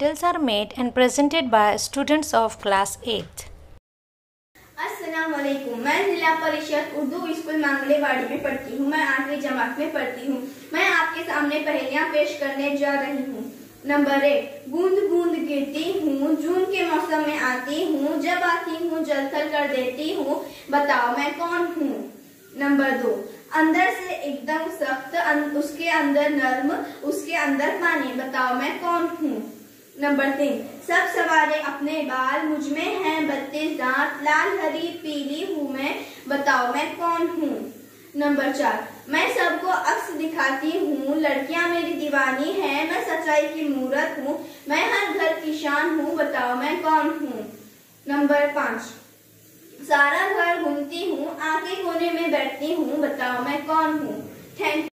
Titles are made and presented by students of class 8th. अस्सलाम वालेकुम। मैं जिला परिषद उर्दू स्कूल मांगलेवाड़ी में पढ़ती हूँ। मैं 8वीं जमात में पढ़ती हूँ। मैं आपके सामने पहेलियाँ पेश करने जा रही हूँ। नंबर 1, बूंद बूंद गिरती हूँ, जून के मौसम में आती हूँ, जब आती हूँ जलथल कर देती हूँ, बताओ मैं कौन हूँ। नंबर 2, अंदर से एकदम सख्त, उसके अंदर नर्म, उसके अंदर पानी, बताओ मैं कौन हूँ। नंबर 3, सब सवारे अपने बाल, मुझ में हैं 32 दांत, लाल हरी पीली हूँ मैं, बताओ मैं कौन हूँ। नंबर 4, मैं सबको अक्स दिखाती हूँ, लड़कियां मेरी दीवानी है, मैं सच्चाई की मूरत हूँ, मैं हर घर की शान हूँ, बताओ मैं कौन हूँ। नंबर 5, सारा घर घूमती हूँ, आके कोने में बैठती हूँ, बताओ मैं कौन हूँ। Thank you.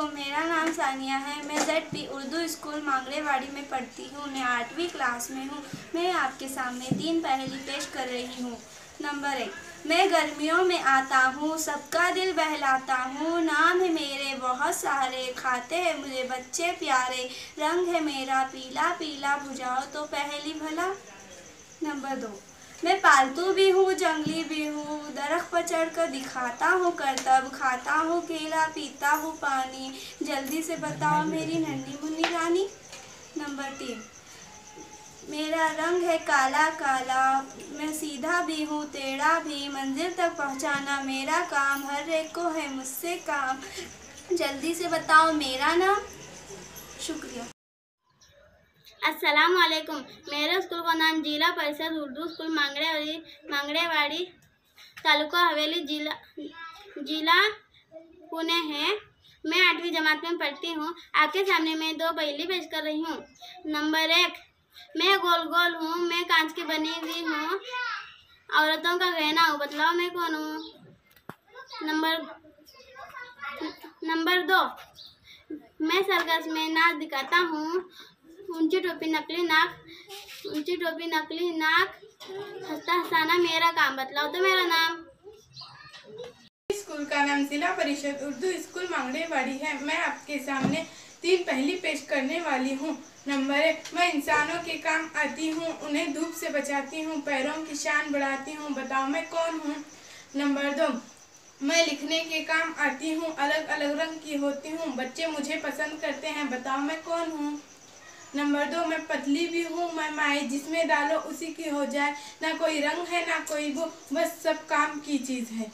मेरा नाम सानिया है। मैं ZP उर्दू स्कूल मांगलेवाड़ी में पढ़ती हूँ। मैं 8वीं क्लास में हूँ। मैं आपके सामने 3 पहेली पेश कर रही हूँ। नंबर 1, मैं गर्मियों में आता हूँ, सबका दिल बहलाता हूँ, नाम है मेरे बहुत सारे, खाते हैं मुझे बच्चे प्यारे, रंग है मेरा पीला पीला, बुझाओ तो पहेली भला। नंबर 2, मैं पालतू भी हूँ, जंगली भी हूँ, दरख्त पर चढ़ कर दिखाता हूँ करतब, खाता हूँ केला, पीता हूँ पानी, जल्दी से बताओ मेरी नन्ही मुन्नी रानी। नंबर 3, मेरा रंग है काला काला, मैं सीधा भी हूँ टेढ़ा भी, मंजिल तक पहुँचाना मेरा काम, हर एक को है मुझसे काम, जल्दी से बताओ मेरा नाम। शुक्रिया। अस्सलाम वालेकुम। मेरे स्कूल का नाम जिला परिषद उर्दू स्कूल मांगड़ेवाड़ी तालुका हवेली जिला पुणे है। मैं 8वीं जमात में पढ़ती हूँ। आपके सामने मैं 2 पहेली पेश कर रही हूँ। नंबर 1, मैं गोल गोल हूँ, मैं कांच की बनी हुई हूँ, औरतों का गहना हूँ, बतलाओ मैं कौन हूँ। नंबर 2, मैं सर्कस में नाच दिखाता हूँ, ऊंची टोपी नकली नाक, हंसता हंसाना मेरा काम, बतलाओ तो मेरा नाम। स्कूल का नाम जिला परिषद उर्दू स्कूल मांगड़ेवाड़ी है। मैं आपके सामने 3 पहेली पेश करने वाली हूँ। नंबर 1, मैं इंसानों के काम आती हूँ, उन्हें धूप से बचाती हूँ, पैरों की शान बढ़ाती हूँ, बताओ मैं कौन हूँ। नंबर 2, मैं लिखने के काम आती हूँ, अलग अलग रंग की होती हूँ, बच्चे मुझे पसंद करते हैं, बताओ मैं कौन हूँ। नंबर 2, मैं पतली भी हूँ, मैं माए जिसमें डालो उसी की हो जाए, ना कोई रंग है ना कोई वो, बस सब काम की चीज़ है।